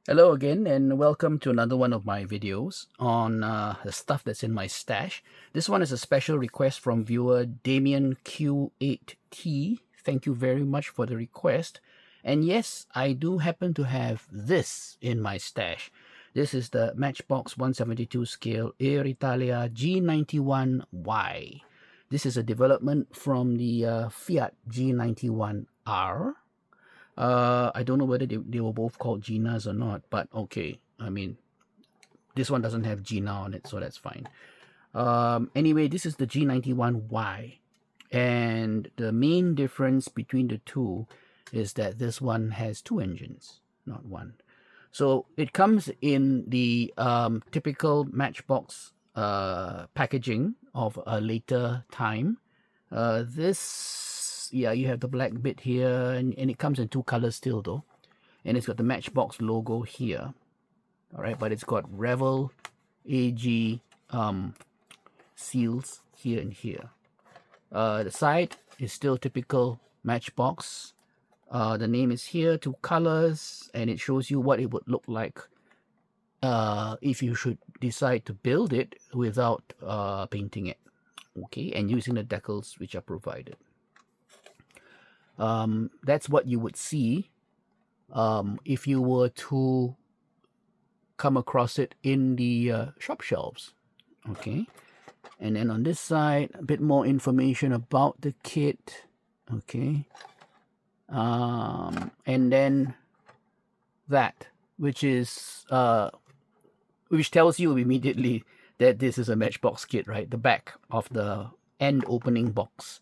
Hello again, and welcome to another one of my videos on the stuff that's in my stash. This one is a special request from viewer Damien Q8T. Thank you very much for the request. And yes, I do happen to have this in my stash. This is the Matchbox 172 scale Aeritalia G-91Y. This is a development from the Fiat G-91R. I don't know whether they were both called Ginas or not, but okay. I mean, this one doesn't have Gina on it, so that's fine. Anyway, this is the G-91Y. And the main difference between the two is that this one has two engines, not one. So it comes in the typical Matchbox packaging of a later time. Yeah, you have the black bit here, and it comes in two colors still though. And it's got the Matchbox logo here. All right, but it's got Revel AG seals here and here. The side is still typical Matchbox. The name is here, two colors, and it shows you what it would look like if you should decide to build it without painting it. Okay, and using the decals which are provided. That's what you would see if you were to come across it in the shop shelves. Okay, and then on this side, a bit more information about the kit. Okay, and then that, which tells you immediately that this is a Matchbox kit, right? The back of the end opening box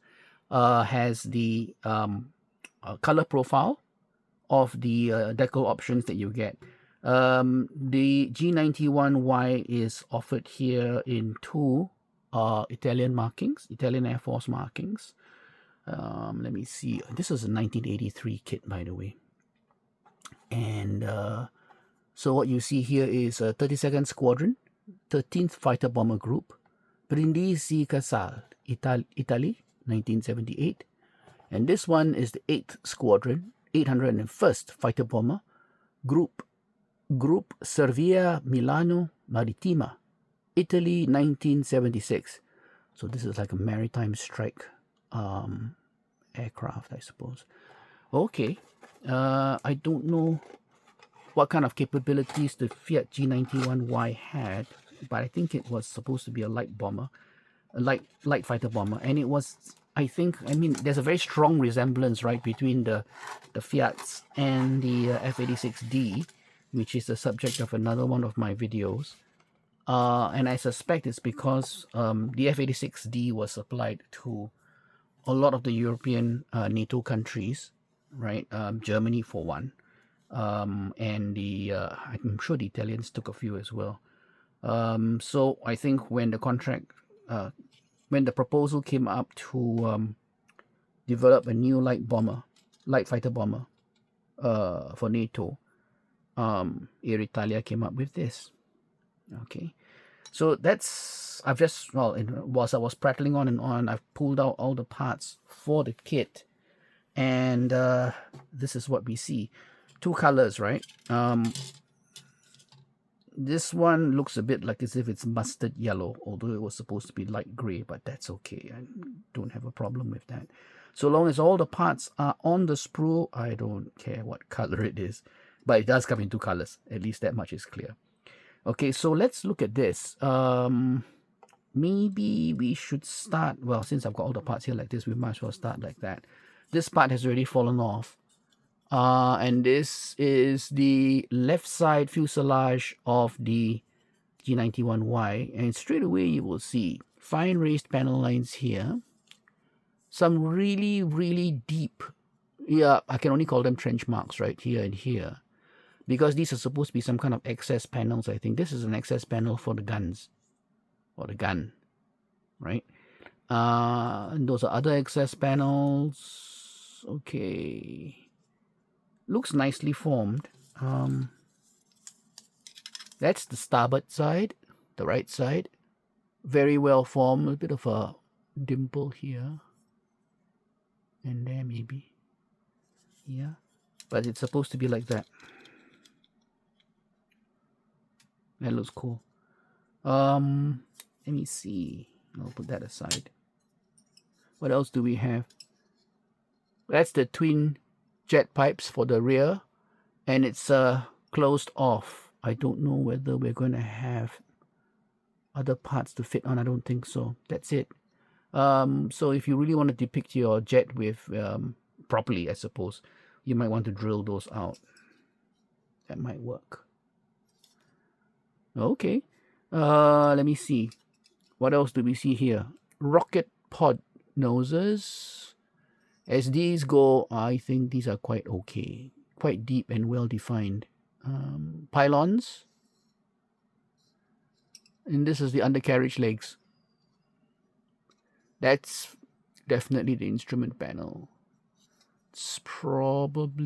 has the color profile of the decal options that you get. The G-91Y is offered here in two Italian markings, Italian Air Force markings. Let me see. This is a 1983 kit, by the way. And so what you see here is a 32nd Squadron, 13th Fighter Bomber Group, Brindisi Casal, Italy, 1978. And this one is the 8th Squadron, 801st Fighter Bomber, Group Servia Milano Marittima, Italy, 1976. So this is like a maritime strike aircraft, I suppose. Okay, I don't know what kind of capabilities the Fiat G-91Y had, but I think it was supposed to be a light bomber, a light fighter bomber, and it was, I mean, there's a very strong resemblance, right, between the Fiats and the F-86D, which is the subject of another one of my videos. And I suspect it's because the F-86D was supplied to a lot of the European NATO countries, right? Germany for one, and I'm sure the Italians took a few as well. So I think when the contract, when the proposal came up to develop a new light fighter bomber for NATO, Aeritalia came up with this. Okay, so that's, I've just, well, whilst I was prattling on and on, I've pulled out all the parts for the kit, and this is what we see. Two colors, right? This one looks a bit like as if it's mustard yellow, although it was supposed to be light gray, but that's okay. I don't have a problem with that. So long as all the parts are on the sprue, I don't care what color it is. But it does come in two colors. At least that much is clear. Okay, so let's look at this. Maybe we should start, well, since I've got all the parts here like this, we might as well start like that. This part has already fallen off. And this is the left side fuselage of the G-91Y, and straight away you will see fine raised panel lines here, some really, really deep, yeah, I can only call them trench marks right here and here, because these are supposed to be some kind of excess panels. I think this is an excess panel for the guns, or the gun, right? And those are other excess panels. Okay, looks nicely formed. That's the starboard side, the right side. Very well formed, a bit of a dimple here. And there maybe. Yeah. But it's supposed to be like that. That looks cool. Let me see. I'll put that aside. What else do we have? That's the twin jet pipes for the rear, and it's closed off. I don't know whether we're going to have other parts to fit on. I don't think so. That's it. So if you really want to depict your jet with properly, I suppose, you might want to drill those out. That might work. Okay. Let me see. What else do we see here? Rocket pod noses. As these go, I think these are quite okay. Quite deep and well defined. Pylons. And this is the undercarriage legs. That's definitely the instrument panel. It's probably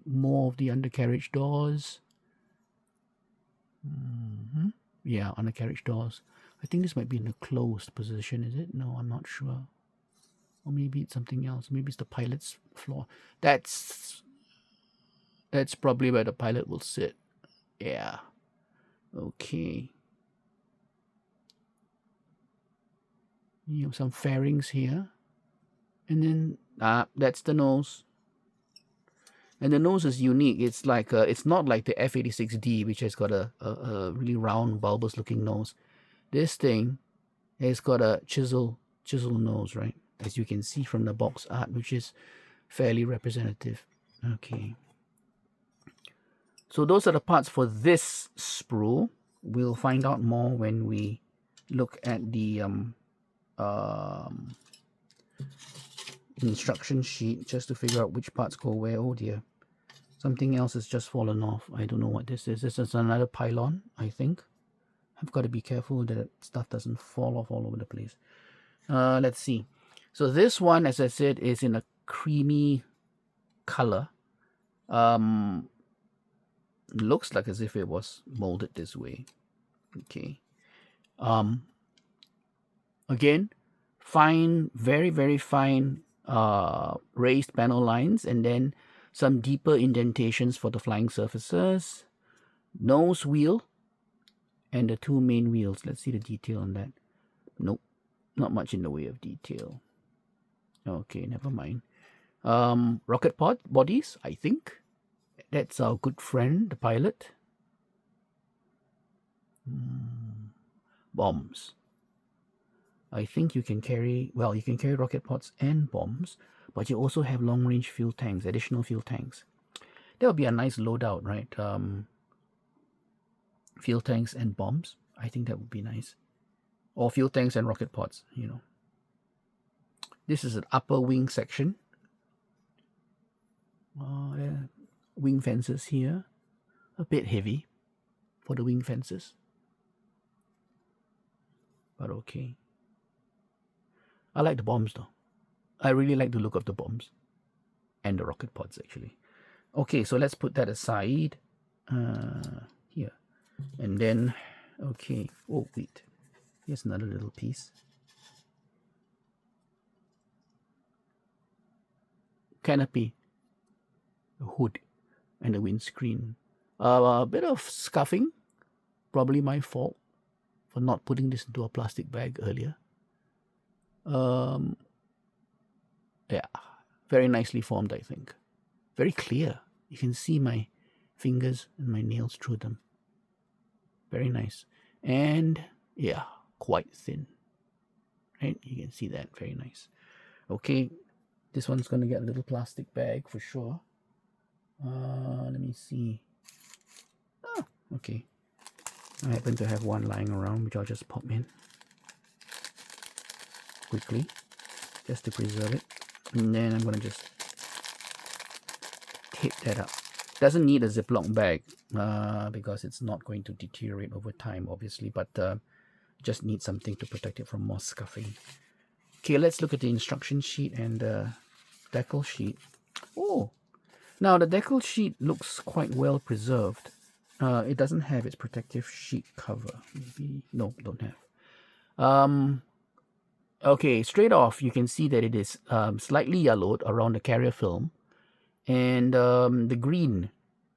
more of the undercarriage doors. Yeah, undercarriage doors. I think this might be in a closed position, is it? No, I'm not sure. Or maybe it's something else. Maybe it's the pilot's floor. That's probably where the pilot will sit. Yeah. Okay. You have some fairings here. And then that's the nose. And the nose is unique. It's like it's not like the F-86D, which has got a really round, bulbous looking nose. This thing has got a chisel nose, right? As you can see from the box art, which is fairly representative. Okay. So those are the parts for this sprue. We'll find out more when we look at the instruction sheet, just to figure out which parts go where. Oh dear. Something else has just fallen off. I don't know what this is. This is another pylon, I think. I've got to be careful that stuff doesn't fall off all over the place. Let's see. So this one, as I said, is in a creamy color. Looks like as if it was molded this way. Okay. Again, fine, very, very fine raised panel lines, and then some deeper indentations for the flying surfaces. Nose wheel and the two main wheels. Let's see the detail on that. Nope, not much in the way of detail. Okay, never mind. Rocket pod bodies, I think. That's our good friend, the pilot. Bombs. I think you can carry, well, you can carry rocket pods and bombs, but you also have long-range fuel tanks, additional fuel tanks. That would be a nice loadout, right? Fuel tanks and bombs. I think that would be nice. Or fuel tanks and rocket pods, you know. This is an upper wing section. Wing fences here. A bit heavy for the wing fences. But okay. I like the bombs though. I really like the look of the bombs. And the rocket pods actually. Okay, so let's put that aside. Here. And then, okay. Oh, wait. Here's another little piece. Canopy. The hood. And the windscreen. A bit of scuffing. Probably my fault for not putting this into a plastic bag earlier. Yeah, very nicely formed, I think. Very clear. You can see my fingers and my nails through them. Very nice. And yeah, quite thin. Right? You can see that. Very nice. Okay, this one's going to get a little plastic bag for sure. Let me see. Oh, okay. I happen to have one lying around, which I'll just pop in quickly, just to preserve it. And then I'm going to just tape that up. Doesn't need a Ziploc bag because it's not going to deteriorate over time, obviously, but just need something to protect it from more scuffing. Okay, let's look at the instruction sheet and the decal sheet. Oh, now the decal sheet looks quite well preserved. It doesn't have its protective sheet cover. Maybe, no, don't have. Okay, straight off, you can see that it is slightly yellowed around the carrier film, and the green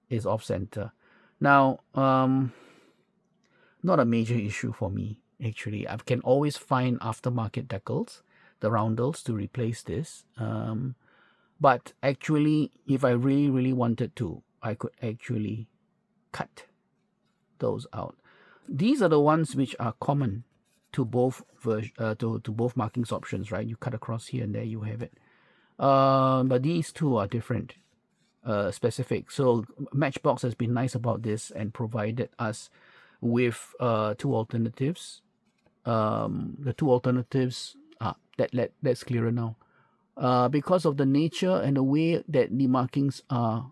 is off center. Now, not a major issue for me, actually. I can always find aftermarket decals, the roundels, to replace this. But actually, if I really, really wanted to, I could actually cut those out. These are the ones which are common to both to both markings options, right? You cut across here and there, you have it. But these two are different, specific. So Matchbox has been nice about this and provided us with two alternatives. The two alternatives that's clearer now. Because of the nature and the way that the markings are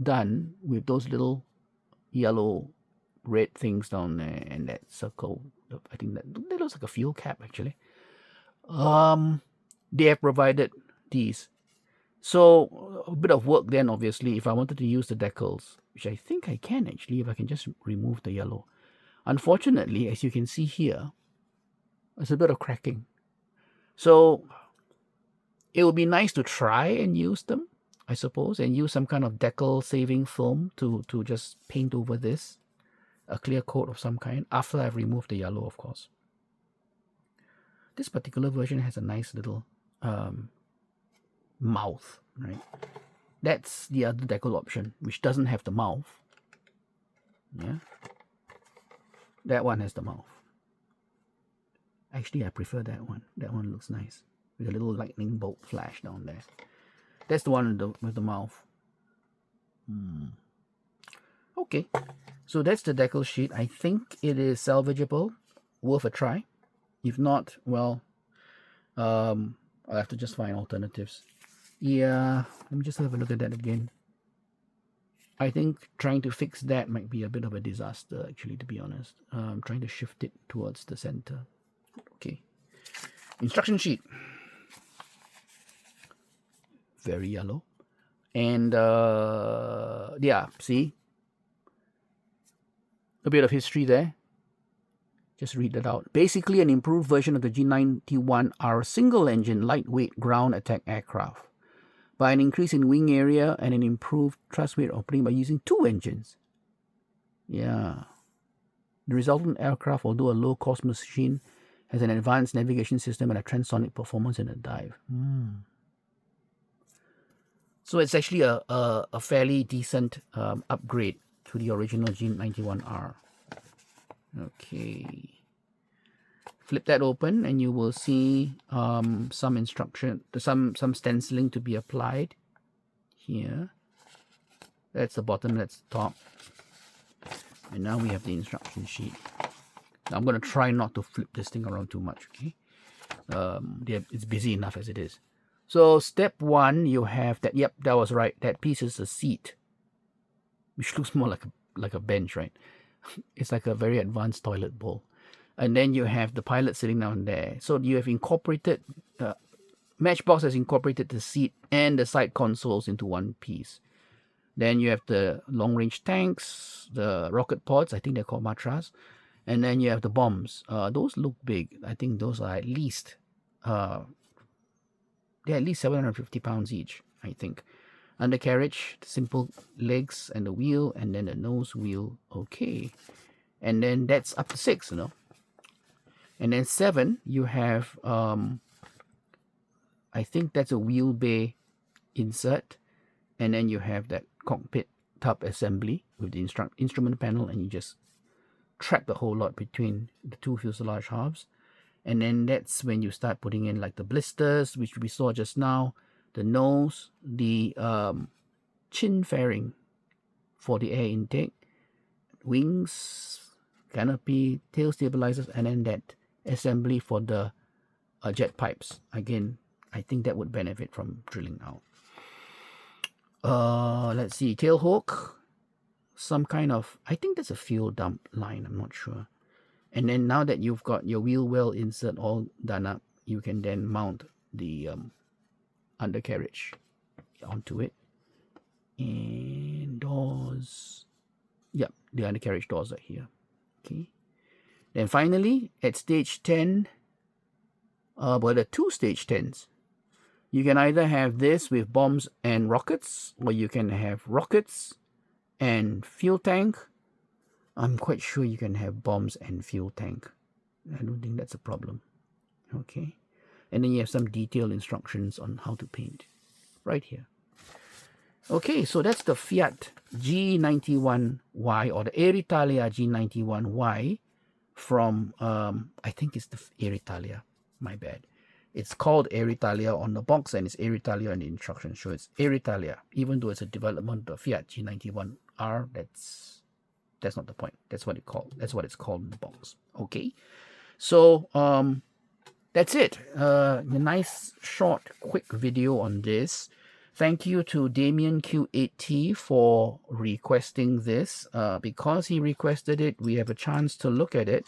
done with those little yellow red things down there and that circle, I think that looks like a fuel cap actually. They have provided these. So a bit of work then, obviously, if I wanted to use the decals, which I think I can actually, if I can just remove the yellow. Unfortunately, as you can see here, there's a bit of cracking. So it would be nice to try and use them, I suppose, and use some kind of decal saving film to just paint over this, a clear coat of some kind, after I've removed the yellow, of course. This particular version has a nice little mouth, right? That's the other decal option, which doesn't have the mouth. Yeah, that one has the mouth. Actually, I prefer that one. That one looks nice with a little lightning bolt flash down there. That's the one with the mouth. Okay, so that's the decal sheet. I think it is salvageable, worth a try. If not, well, I'll have to just find alternatives. Yeah, let me just have a look at that again. I think trying to fix that might be a bit of a disaster, actually, to be honest. I'm trying to shift it towards the center. Okay. Instruction sheet. Very yellow. And yeah, see? A bit of history there. Just read that out. Basically, an improved version of the G-91Y single-engine lightweight ground attack aircraft, by an increase in wing area and an improved thrust weight operating by using two engines. Yeah. The resultant aircraft, although a low-cost machine, has an advanced navigation system and a transonic performance in a dive. So it's actually a fairly decent upgrade to the original G-91Y. Okay. Flip that open and you will see some instruction, some stenciling to be applied here. That's the bottom, that's the top. And now we have the instruction sheet. Now I'm going to try not to flip this thing around too much, okay? It's busy enough as it is. So step one, you have that. Yep, that was right. That piece is a seat, which looks more like a bench, right? It's like a very advanced toilet bowl. And then you have the pilot sitting down there. So you have incorporated, Matchbox has incorporated the seat and the side consoles into one piece. Then you have the long-range tanks, the rocket pods, I think they're called matras. And then you have the bombs. Those look big. I think those are at least, they're at least 750 pounds each, I think. Undercarriage, the simple legs and the wheel, and then the nose wheel, okay. And then that's up to 6, you know. And then 7, you have, I think that's a wheel bay insert. And then you have that cockpit tub assembly with the instrument panel, and you just trap the whole lot between the two fuselage halves. And then that's when you start putting in like the blisters, which we saw just now, the nose, the chin fairing for the air intake, wings, canopy, tail stabilizers, and then that assembly for the jet pipes. Again, I think that would benefit from drilling out. Let's see, tail hook, some kind of, I think that's a fuel dump line, I'm not sure. And then now that you've got your wheel well insert all done up, you can then mount the undercarriage onto it. And doors, yep, the undercarriage doors are here. Okay. Then finally, at stage 10, well, there are 2 stage 10s. You can either have this with bombs and rockets, or you can have rockets and fuel tank, I'm quite sure you can have bombs and fuel tank. I don't think that's a problem. Okay. And then you have some detailed instructions on how to paint right here. Okay, so that's the Fiat G91Y or the Aeritalia G91Y from, I think it's the Aeritalia, my bad. It's called Aeritalia on the box and it's Aeritalia in the instructions. So it's Aeritalia, even though it's a development of Fiat G91R, that's not the point. That's what it's called in the box. Okay, so that's it. A nice, short, quick video on this. Thank you to Damien Q8T for requesting this. Because he requested it, we have a chance to look at it.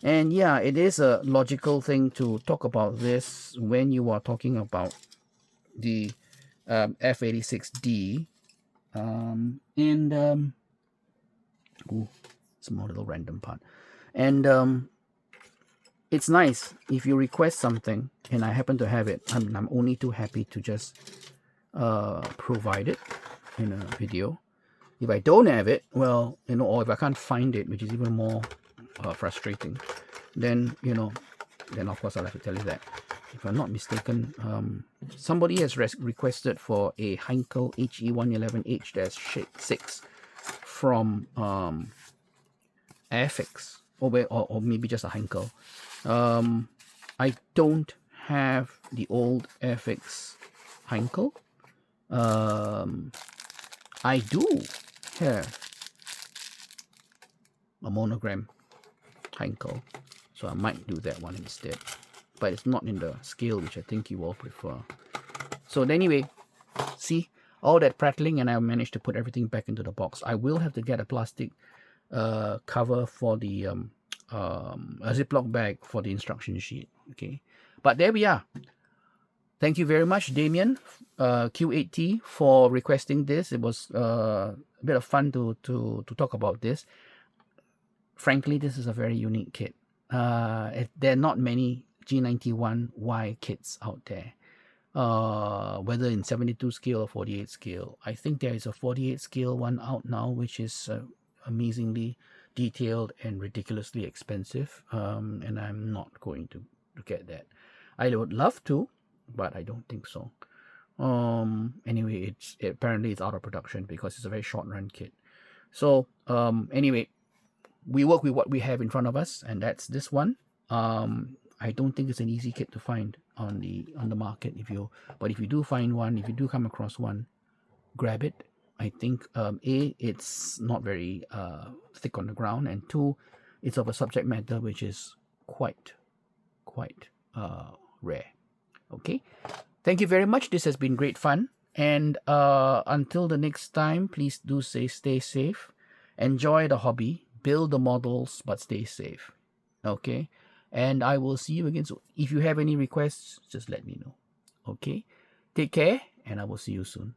And yeah, it is a logical thing to talk about this when you are talking about the F-86D. Ooh, small little random part. And it's nice if you request something and I happen to have it. I'm only too happy to just provide it in a video. If I don't have it, well, or if I can't find it, which is even more frustrating, then then of course I'll have to tell you that. If I'm not mistaken, somebody has requested for a Heinkel HE111H-6 from Airfix, or maybe just a Heinkel. I don't have the old Airfix Heinkel. I do have a monogram Heinkel, so I might do that one instead, but it's not in the scale which I think you all prefer. So anyway, see all that prattling and I managed to put everything back into the box. I will have to get a plastic cover for the a Ziploc bag for the instruction sheet. Okay, but there we are. Thank you very much, Damien Q8T, for requesting this. It was a bit of fun to talk about this. Frankly, this is a very unique kit. There are not many G91Y kits out there, whether in 72 scale or 48 scale. I think there is a 48 scale one out now, which is amazingly detailed and ridiculously expensive, and I'm not going to get that. I would love to, but I don't think so. Anyway, apparently it's out of production because it's a very short run kit. So anyway, we work with what we have in front of us, and that's this one. I don't think it's an easy kit to find on the market. But if you do find one, if you do come across one, grab it. I think it's not very thick on the ground, and two, it's of a subject matter which is quite rare. Okay, thank you very much. This has been great fun, and until the next time, please do stay safe, enjoy the hobby, build the models, but stay safe. Okay, and I will see you again soon. If you have any requests, just let me know. Okay, take care, and I will see you soon.